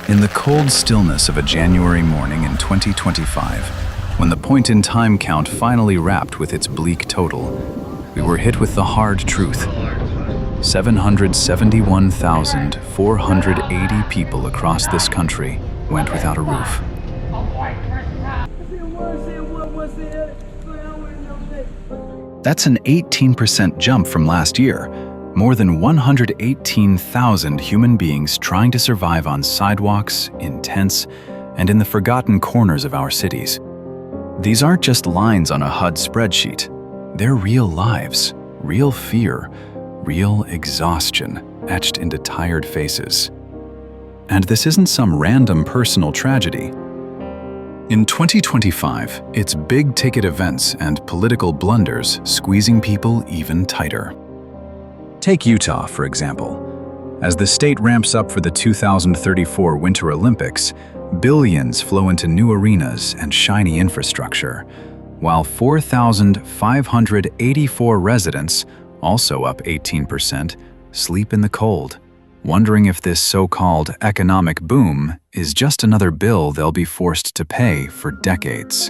In the cold stillness of a January morning in 2025, when the point-in-time count finally wrapped with its bleak total, we were hit with the hard truth. 771,480 people across this country went without a roof. That's an 18% jump from last year. More than 118,000 human beings trying to survive on sidewalks, in tents, and in the forgotten corners of our cities. These aren't just lines on a HUD spreadsheet. They're real lives, real fear, real exhaustion etched into tired faces. And this isn't some random personal tragedy. In 2025, it's big-ticket events and political blunders squeezing people even tighter. Take Utah, for example. As the state ramps up for the 2034 Winter Olympics, billions flow into new arenas and shiny infrastructure, while 4,584 residents, also up 18%, sleep in the cold, wondering if this so-called economic boom is just another bill they'll be forced to pay for decades.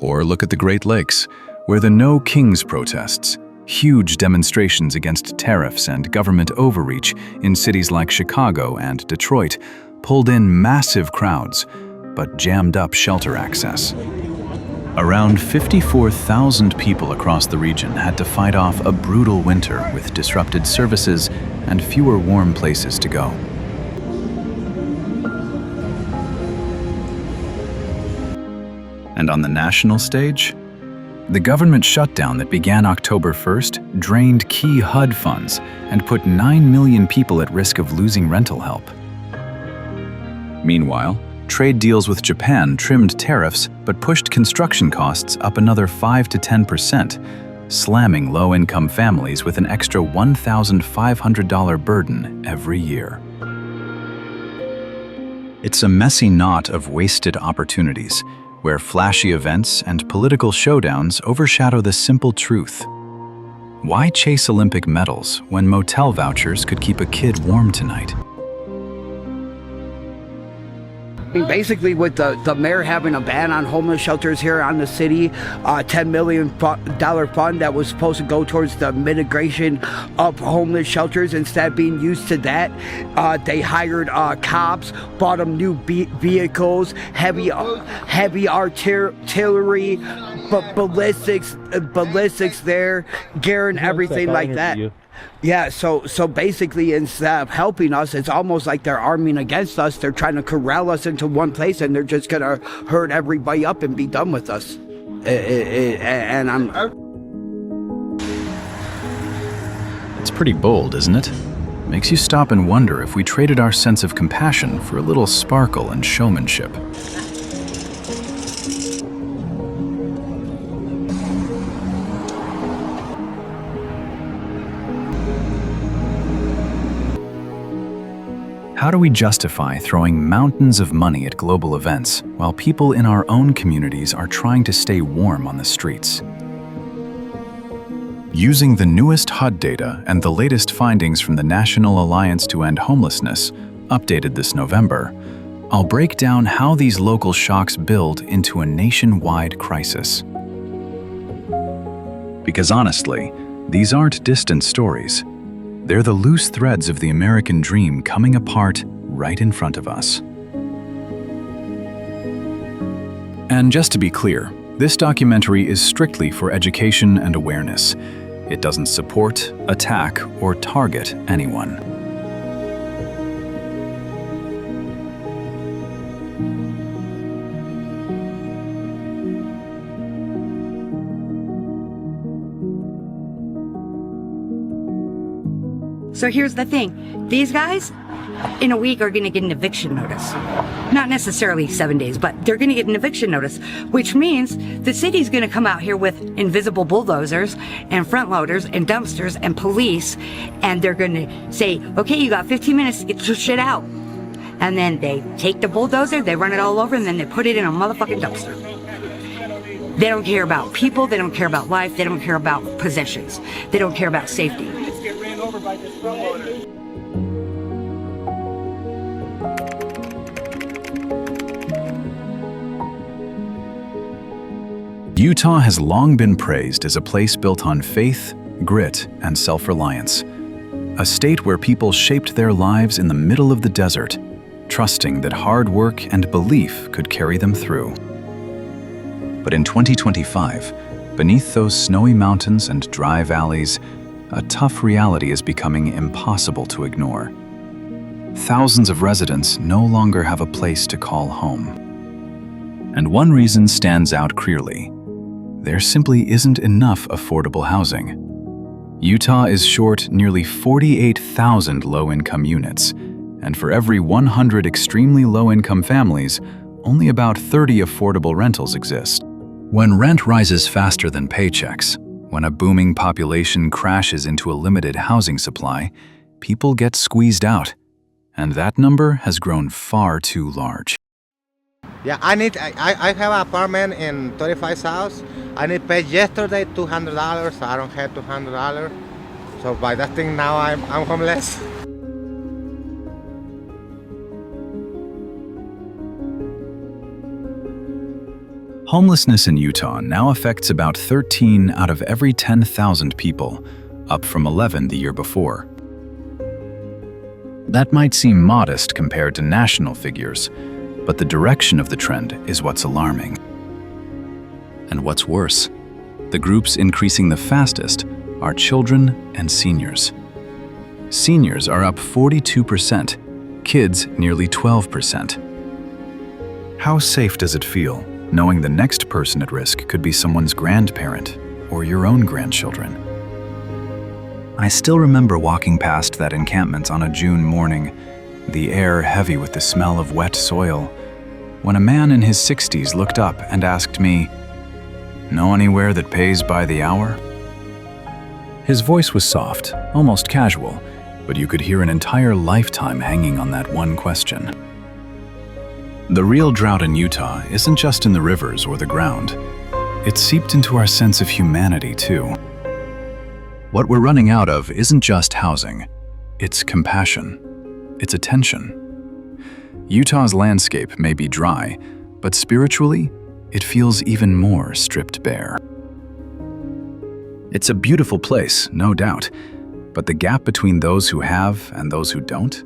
Or look at the Great Lakes, where the No Kings protests, huge demonstrations against tariffs and government overreach in cities like Chicago and Detroit, pulled in massive crowds, but jammed up shelter access. Around 54,000 people across the region had to fight off a brutal winter with disrupted services and fewer warm places to go. And on the national stage, the government shutdown that began October 1st drained key HUD funds and put 9 million people at risk of losing rental help. Meanwhile, trade deals with Japan trimmed tariffs but pushed construction costs up another 5 to 10%, slamming low-income families with an extra $1,500 burden every year. It's a messy knot of wasted opportunities, where flashy events and political showdowns overshadow the simple truth. Why chase Olympic medals when motel vouchers could keep a kid warm tonight? Basically, with the mayor having a ban on homeless shelters here on the city, $10 million fund that was supposed to go towards the mitigation of homeless shelters, instead being used to that, they hired cops, bought them new vehicles, heavy artillery, ballistics there, gear and everything like that. Yeah, so basically, instead of helping us, it's almost like they're arming against us. They're trying to corral us into one place, and they're just gonna herd everybody up and be done with us. It's pretty bold, isn't it? Makes you stop and wonder if we traded our sense of compassion for a little sparkle and showmanship. How do we justify throwing mountains of money at global events while people in our own communities are trying to stay warm on the streets? Using the newest HUD data and the latest findings from the National Alliance to End Homelessness, updated this November, I'll break down how these local shocks build into a nationwide crisis. Because honestly, these aren't distant stories. They're the loose threads of the American dream coming apart right in front of us. And just to be clear, this documentary is strictly for education and awareness. It doesn't support, attack, or target anyone. So here's the thing. These guys, in a week, are going to get an eviction notice. Not necessarily 7 days, but they're going to get an eviction notice, which means the city's going to come out here with invisible bulldozers and front loaders and dumpsters and police, and they're going to say, okay, you got 15 minutes to get your shit out. And then they take the bulldozer, they run it all over, and then they put it in a motherfucking dumpster. They don't care about people, they don't care about life, they don't care about possessions, they don't care about safety. By this front loader. Utah has long been praised as a place built on faith, grit, and self-reliance. A state where people shaped their lives in the middle of the desert, trusting that hard work and belief could carry them through. But in 2025, beneath those snowy mountains and dry valleys, a tough reality is becoming impossible to ignore. Thousands of residents no longer have a place to call home. And one reason stands out clearly. There simply isn't enough affordable housing. Utah is short nearly 48,000 low-income units, and for every 100 extremely low-income families, only about 30 affordable rentals exist. When rent rises faster than paychecks, when a booming population crashes into a limited housing supply, people get squeezed out, and that number has grown far too large. Yeah, I have an apartment in 35 South. I need paid yesterday $200, so I don't have $200. So by that thing now I'm homeless. Homelessness in Utah now affects about 13 out of every 10,000 people, up from 11 the year before. That might seem modest compared to national figures, but the direction of the trend is what's alarming. And what's worse, the groups increasing the fastest are children and seniors. Seniors are up 42%, kids nearly 12%. How safe does it feel knowing the next person at risk could be someone's grandparent or your own grandchildren? I still remember walking past that encampment on a June morning, the air heavy with the smell of wet soil, when a man in his 60s looked up and asked me, "Know anywhere that pays by the hour?" His voice was soft, almost casual, but you could hear an entire lifetime hanging on that one question. The real drought in Utah isn't just in the rivers or the ground. It's seeped into our sense of humanity, too. What we're running out of isn't just housing. It's compassion. It's attention. Utah's landscape may be dry, but spiritually, it feels even more stripped bare. It's a beautiful place, no doubt, but the gap between those who have and those who don't,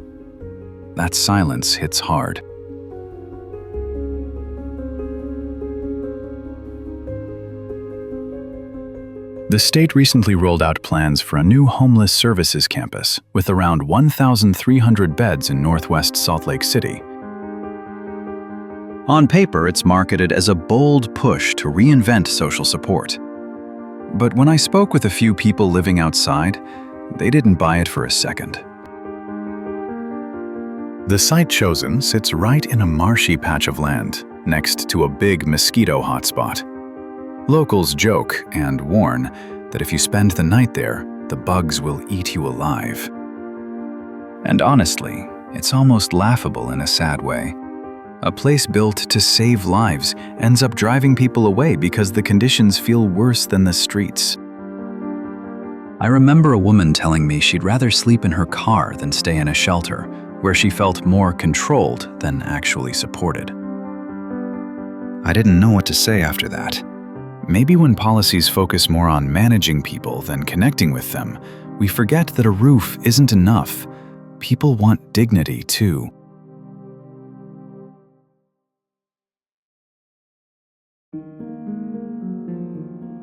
that silence hits hard. The state recently rolled out plans for a new homeless services campus with around 1,300 beds in northwest Salt Lake City. On paper, it's marketed as a bold push to reinvent social support. But when I spoke with a few people living outside, they didn't buy it for a second. The site chosen sits right in a marshy patch of land, next to a big mosquito hotspot. Locals joke and warn that if you spend the night there, the bugs will eat you alive. And honestly, it's almost laughable in a sad way. A place built to save lives ends up driving people away because the conditions feel worse than the streets. I remember a woman telling me she'd rather sleep in her car than stay in a shelter, where she felt more controlled than actually supported. I didn't know what to say after that. Maybe when policies focus more on managing people than connecting with them, we forget that a roof isn't enough. People want dignity, too.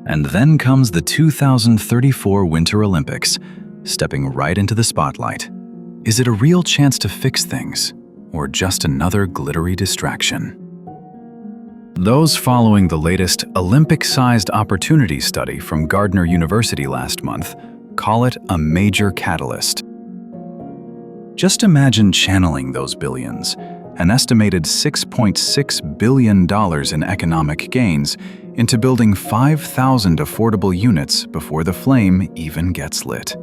And then comes the 2034 Winter Olympics, stepping right into the spotlight. Is it a real chance to fix things, or just another glittery distraction? Those following the latest Olympic-sized opportunity study from Gardner University last month call it a major catalyst. Just imagine channeling those billions, an estimated $6.6 billion in economic gains, into building 5,000 affordable units before the flame even gets lit.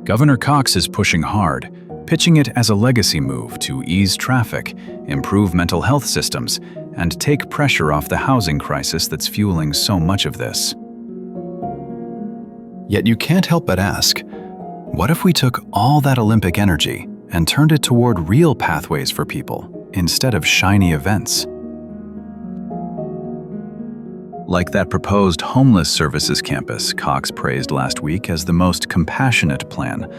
Governor Cox is pushing hard, pitching it as a legacy move to ease traffic, improve mental health systems, and take pressure off the housing crisis that's fueling so much of this. Yet you can't help but ask, what if we took all that Olympic energy and turned it toward real pathways for people instead of shiny events? Like that proposed homeless services campus Cox praised last week as the most compassionate plan,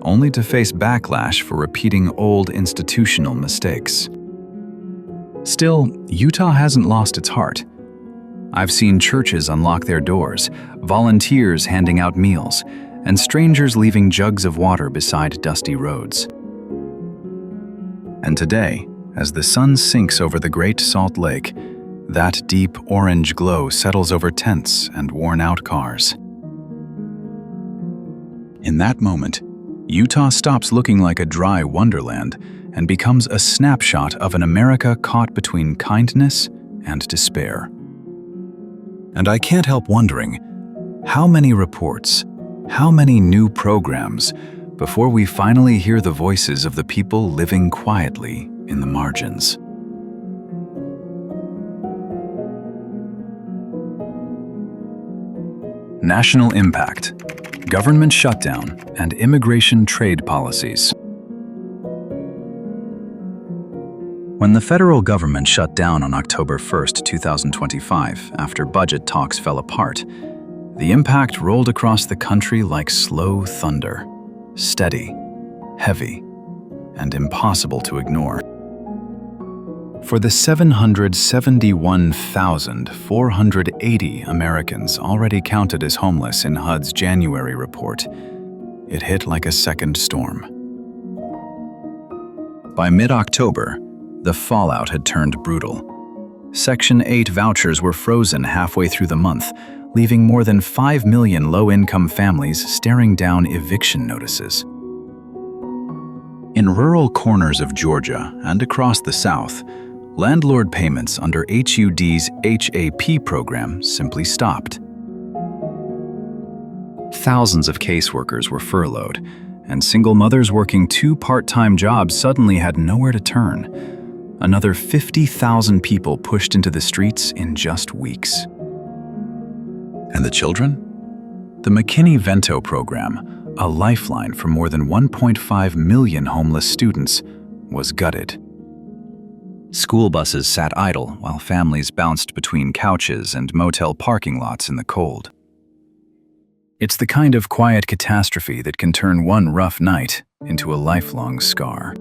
only to face backlash for repeating old institutional mistakes. Still, Utah hasn't lost its heart. I've seen churches unlock their doors, volunteers handing out meals, and strangers leaving jugs of water beside dusty roads. And today, as the sun sinks over the Great Salt Lake, that deep orange glow settles over tents and worn-out cars. In that moment, Utah stops looking like a dry wonderland and becomes a snapshot of an America caught between kindness and despair. And I can't help wondering, how many reports, how many new programs, before we finally hear the voices of the people living quietly in the margins? National impact, government shutdown, and immigration trade policies. When the federal government shut down on October 1, 2025, after budget talks fell apart, the impact rolled across the country like slow thunder, steady, heavy, and impossible to ignore. For the 771,480 Americans already counted as homeless in HUD's January report, it hit like a second storm. By mid-October, the fallout had turned brutal. Section 8 vouchers were frozen halfway through the month, leaving more than 5 million low-income families staring down eviction notices. In rural corners of Georgia and across the South, landlord payments under HUD's HAP program simply stopped. Thousands of caseworkers were furloughed, and single mothers working 2 part-time jobs suddenly had nowhere to turn. Another 50,000 people pushed into the streets in just weeks. And the children? The McKinney-Vento program, a lifeline for more than 1.5 million homeless students, was gutted. School buses sat idle while families bounced between couches and motel parking lots in the cold. It's the kind of quiet catastrophe that can turn one rough night into a lifelong scar.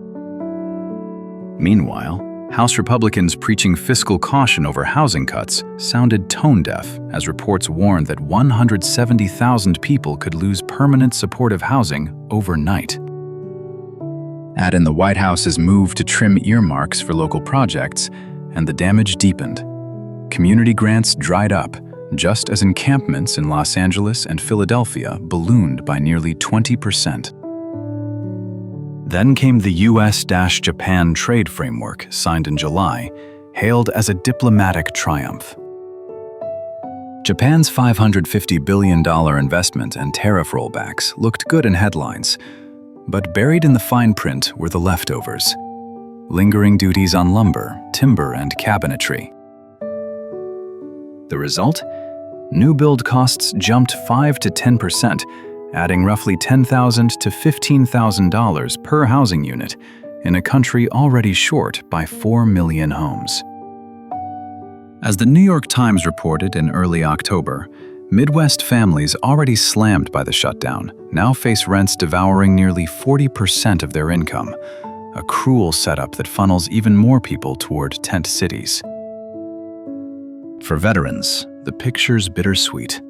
Meanwhile, House Republicans preaching fiscal caution over housing cuts sounded tone-deaf as reports warned that 170,000 people could lose permanent supportive housing overnight. Add in the White House's move to trim earmarks for local projects, and the damage deepened. Community grants dried up, just as encampments in Los Angeles and Philadelphia ballooned by nearly 20%. Then came the US-Japan trade framework signed in July, hailed as a diplomatic triumph. Japan's $550 billion investment and tariff rollbacks looked good in headlines, but buried in the fine print were the leftovers: lingering duties on lumber, timber, and cabinetry. The result? New build costs jumped 5 to 10%, adding roughly $10,000 to $15,000 per housing unit in a country already short by 4 million homes. As the New York Times reported in early October, Midwest families already slammed by the shutdown now face rents devouring nearly 40% of their income, a cruel setup that funnels even more people toward tent cities. For veterans, the picture's bittersweet.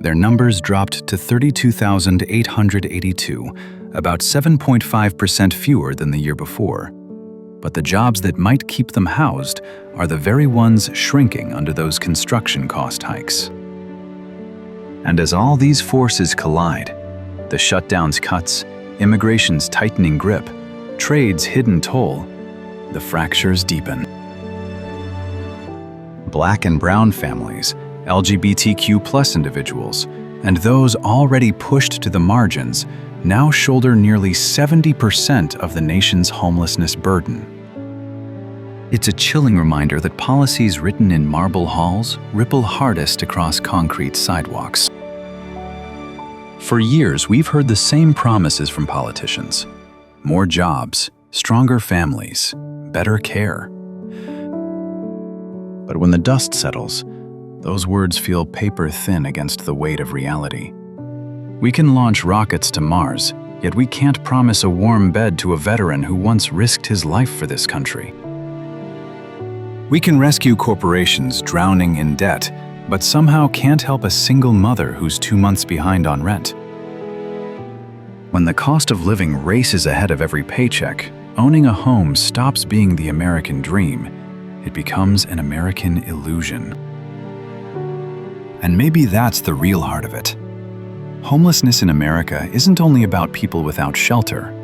Their numbers dropped to 32,882, about 7.5% fewer than the year before. But the jobs that might keep them housed are the very ones shrinking under those construction cost hikes. And as all these forces collide, the shutdown's cuts, immigration's tightening grip, trade's hidden toll, the fractures deepen. Black and brown families, LGBTQ+ individuals, and those already pushed to the margins now shoulder nearly 70% of the nation's homelessness burden. It's a chilling reminder that policies written in marble halls ripple hardest across concrete sidewalks. For years, we've heard the same promises from politicians: more jobs, stronger families, better care. But when the dust settles, Those words feel paper thin against the weight of reality. We can launch rockets to Mars, yet we can't promise a warm bed to a veteran who once risked his life for this country. We can rescue corporations drowning in debt, but somehow can't help a single mother who's 2 months behind on rent. When the cost of living races ahead of every paycheck, owning a home stops being the American dream. It becomes an American illusion. And maybe that's the real heart of it. Homelessness in America isn't only about people without shelter.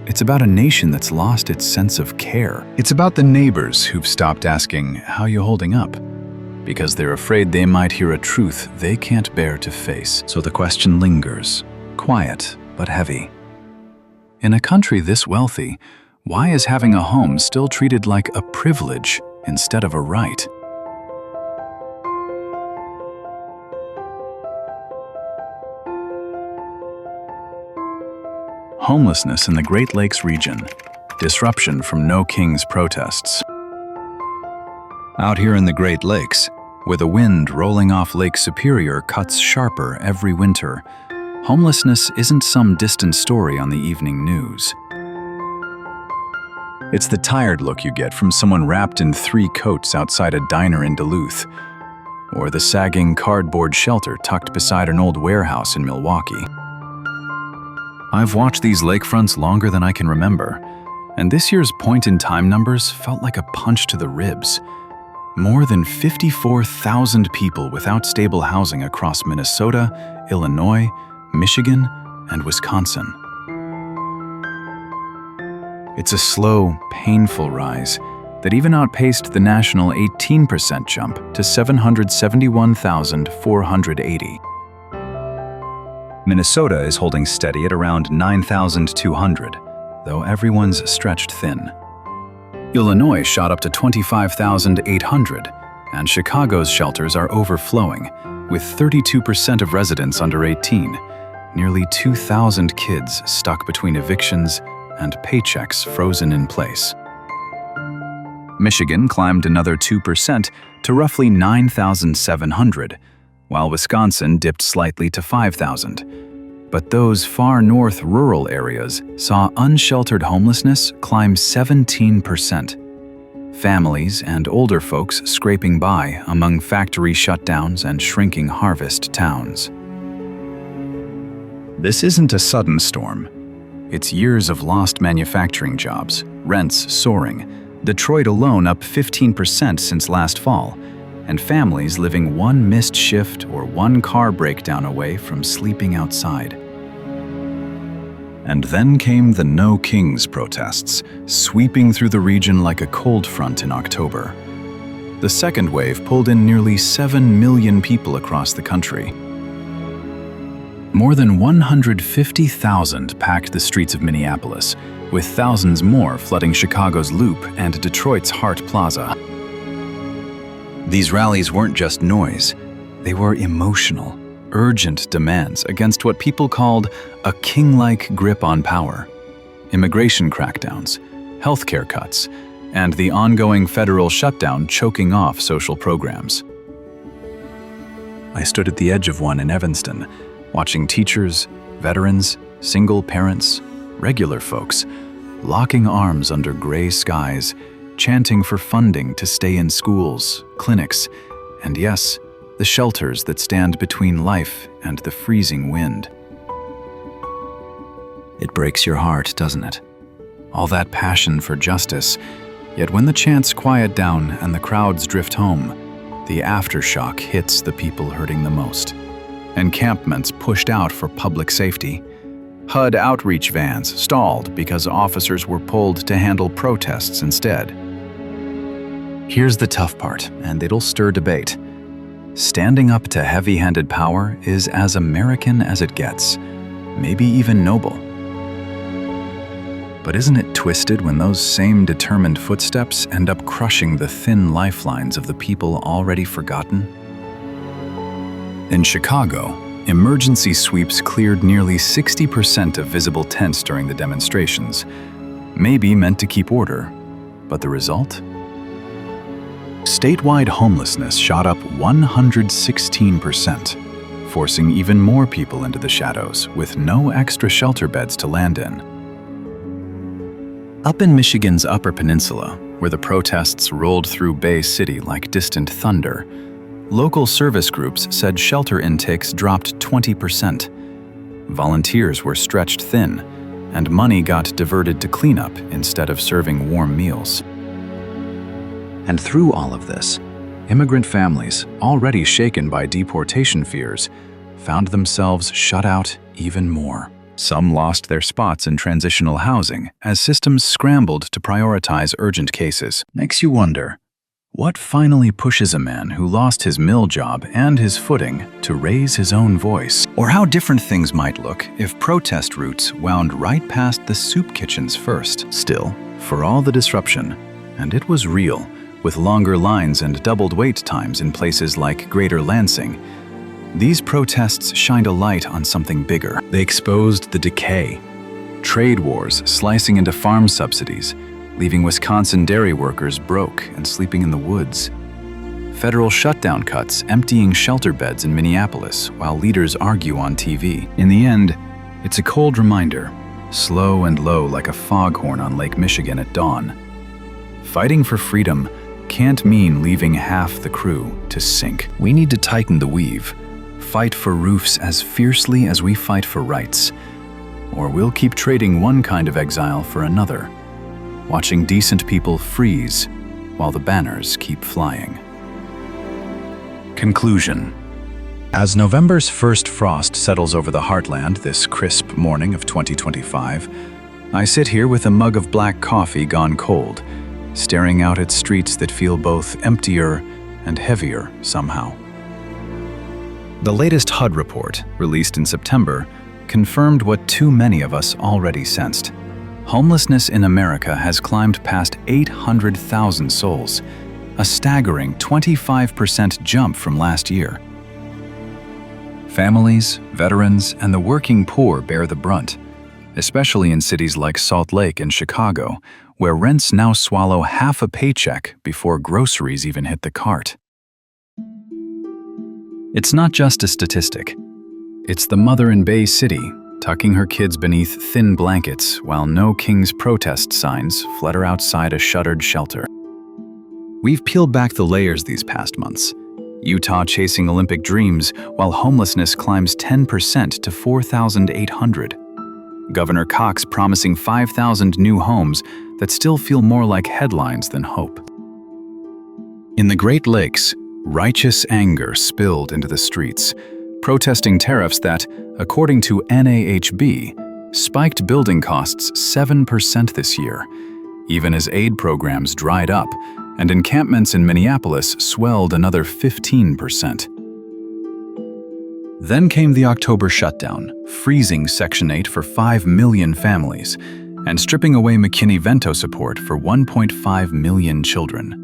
It's about a nation that's lost its sense of care. It's about the neighbors who've stopped asking, "How you holding up?" because they're afraid they might hear a truth they can't bear to face. So the question lingers, quiet but heavy. In a country this wealthy, why is having a home still treated like a privilege instead of a right? Homelessness in the Great Lakes region. Disruption from No Kings protests. Out here in the Great Lakes, where the wind rolling off Lake Superior cuts sharper every winter, homelessness isn't some distant story on the evening news. It's the tired look you get from someone wrapped in 3 coats outside a diner in Duluth, or the sagging cardboard shelter tucked beside an old warehouse in Milwaukee. I've watched these lakefronts longer than I can remember, and this year's point-in-time numbers felt like a punch to the ribs. More than 54,000 people without stable housing across Minnesota, Illinois, Michigan, and Wisconsin. It's a slow, painful rise that even outpaced the national 18% jump to 771,480. Minnesota is holding steady at around 9,200, though everyone's stretched thin. Illinois shot up to 25,800, and Chicago's shelters are overflowing, with 32% of residents under 18, nearly 2,000 kids stuck between evictions and paychecks frozen in place. Michigan climbed another 2% to roughly 9,700, while Wisconsin dipped slightly to 5,000. But those far north rural areas saw unsheltered homelessness climb 17%. Families and older folks scraping by among factory shutdowns and shrinking harvest towns. This isn't a sudden storm. It's years of lost manufacturing jobs, rents soaring, Detroit alone up 15% since last fall, and families living one missed shift or one car breakdown away from sleeping outside. And then came the No Kings protests, sweeping through the region like a cold front in October. The second wave pulled in nearly 7 million people across the country. More than 150,000 packed the streets of Minneapolis, with thousands more flooding Chicago's Loop and Detroit's Hart Plaza. These rallies weren't just noise, they were emotional, urgent demands against what people called a king-like grip on power. Immigration crackdowns, healthcare cuts, and the ongoing federal shutdown choking off social programs. I stood at the edge of one in Evanston, watching teachers, veterans, single parents, regular folks, locking arms under gray skies, chanting for funding to stay in schools, clinics, and yes, the shelters that stand between life and the freezing wind. It breaks your heart, doesn't it? All that passion for justice, yet when the chants quiet down and the crowds drift home, the aftershock hits the people hurting the most. Encampments pushed out for public safety. HUD outreach vans stalled because officers were pulled to handle protests instead. Here's the tough part, and it'll stir debate. Standing up to heavy-handed power is as American as it gets, maybe even noble. But isn't it twisted when those same determined footsteps end up crushing the thin lifelines of the people already forgotten? In Chicago, emergency sweeps cleared nearly 60% of visible tents during the demonstrations, maybe meant to keep order, but the result? Statewide homelessness shot up 116%, forcing even more people into the shadows with no extra shelter beds to land in. Up in Michigan's Upper Peninsula, where the protests rolled through Bay City like distant thunder, local service groups said shelter intakes dropped 20%. Volunteers were stretched thin, and money got diverted to cleanup instead of serving warm meals. And through all of this, immigrant families, already shaken by deportation fears, found themselves shut out even more. Some lost their spots in transitional housing as systems scrambled to prioritize urgent cases. Makes you wonder, what finally pushes a man who lost his mill job and his footing to raise his own voice? Or how different things might look if protest routes wound right past the soup kitchens first. Still, for all the disruption, and it was real, with longer lines and doubled wait times in places like Greater Lansing, these protests shined a light on something bigger. They exposed the decay. Trade wars slicing into farm subsidies, leaving Wisconsin dairy workers broke and sleeping in the woods. Federal shutdown cuts emptying shelter beds in Minneapolis while leaders argue on TV. In the end, it's a cold reminder, slow and low like a foghorn on Lake Michigan at dawn. Fighting for freedom can't mean leaving half the crew to sink. We need to tighten the weave, fight for roofs as fiercely as we fight for rights, or we'll keep trading one kind of exile for another, watching decent people freeze while the banners keep flying. Conclusion. As November's first frost settles over the heartland this crisp morning of 2025, I sit here with a mug of black coffee gone cold, staring out at streets that feel both emptier and heavier somehow. The latest HUD report, released in September, confirmed what too many of us already sensed. Homelessness in America has climbed past 800,000 souls, a staggering 25% jump from last year. Families, veterans, and the working poor bear the brunt, especially in cities like Salt Lake and Chicago, where rents now swallow half a paycheck before groceries even hit the cart. It's not just a statistic. It's the mother in Bay City, tucking her kids beneath thin blankets while No King's protest signs flutter outside a shuttered shelter. We've peeled back the layers these past months. Utah chasing Olympic dreams while homelessness climbs 10% to 4,800. Governor Cox promising 5,000 new homes that still feel more like headlines than hope. In the Great Lakes, righteous anger spilled into the streets, protesting tariffs that, according to NAHB, spiked building costs 7% this year, even as aid programs dried up and encampments in Minneapolis swelled another 15%. Then came the October shutdown, freezing Section 8 for 5 million families and stripping away McKinney-Vento support for 1.5 million children.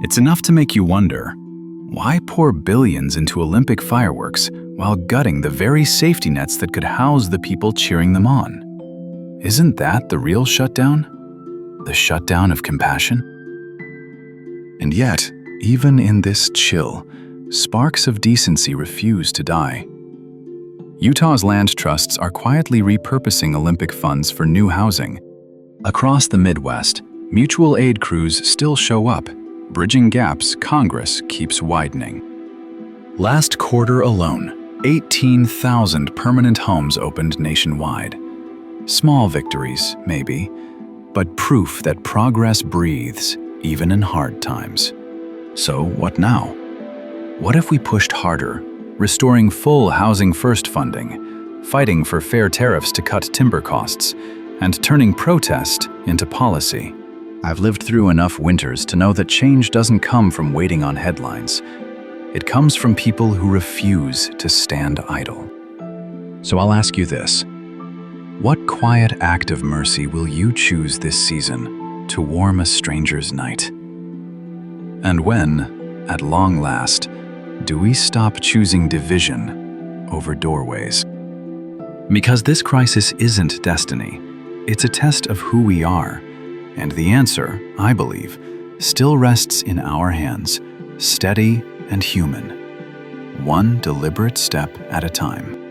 It's enough to make you wonder, why pour billions into Olympic fireworks while gutting the very safety nets that could house the people cheering them on? Isn't that the real shutdown? The shutdown of compassion? And yet, even in this chill, sparks of decency refuse to die. Utah's land trusts are quietly repurposing Olympic funds for new housing. Across the Midwest, mutual aid crews still show up, bridging gaps Congress keeps widening. Last quarter alone, 18,000 permanent homes opened nationwide. Small victories, maybe, but proof that progress breathes even in hard times. So what now? What if we pushed harder, restoring full Housing First funding, fighting for fair tariffs to cut timber costs, and turning protest into policy? I've lived through enough winters to know that change doesn't come from waiting on headlines. It comes from people who refuse to stand idle. So I'll ask you this. What quiet act of mercy will you choose this season to warm a stranger's night? And when, at long last, do we stop choosing division over doorways? Because this crisis isn't destiny. It's a test of who we are. And the answer, I believe, still rests in our hands, steady and human, one deliberate step at a time.